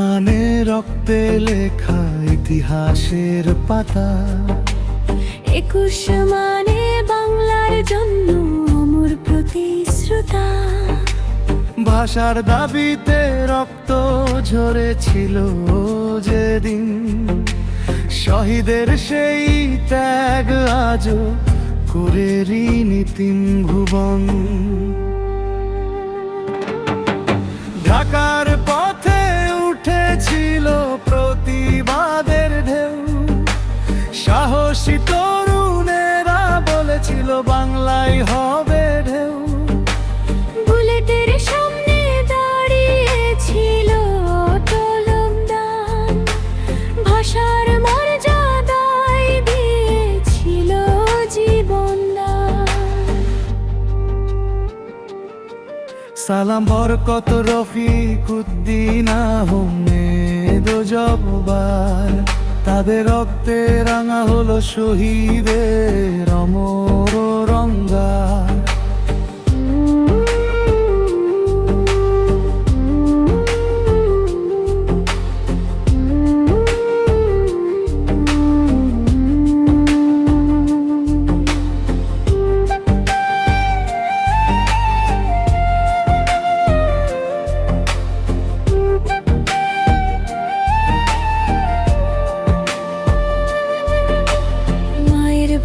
মানে রক্তে লেখা ইতিহাসের পাতা। 21 মানে বাংলার জন্য অমর প্রতিশ্রুতা। ভাষার দাবিতে রক্ত ঝরেছিল যেদিন, শহীদের সেই ত্যাগ আজও করে ঋণীতিম ভুবন। ঢাকার পথে উঠেছিল প্রতিবাদের ঢেউ, সাহসী তরুণেরা বলেছিল বাংলায় হবে ঢেউ। বুলেটের সামনে দাঁড়িয়েছিল টলমদান, ভাষার মর্যাদায় দিয়েছিল জীবনদান। সালাম বরকত রফিক উদ্দিন আহমেদ জব্বার, তাদের রক্তে রাঙা হলো শহীদের অমর রঙ্গার।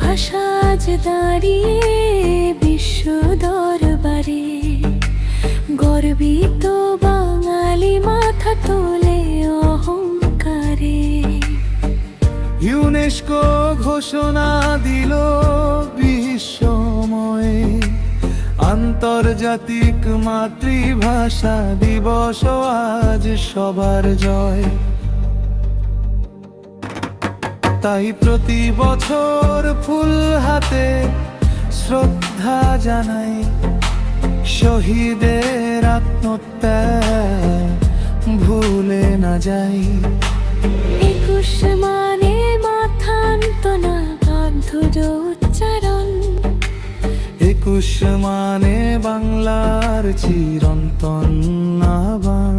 ভাষা আজ দাঁড়িয়ে বিশ্ব দরবারে, গর্বিত বাঙালি মাথা তোলে অহংকারে। ইউনেস্কো ঘোষণা দিল বিশ্বময় আন্তর্জাতিক মাতৃভাষা দিবস, আজ সবার জয়। তাই প্রতি বছর ফুল হাতে শ্রদ্ধা জানাই শহীদের আত্মত্যাগ ভুলে না যাই। 21 মানে মাথান্ত না বাধ্যজ উচ্চারণ, 21 মানে বাংলার চিরন্তন আহ্বান।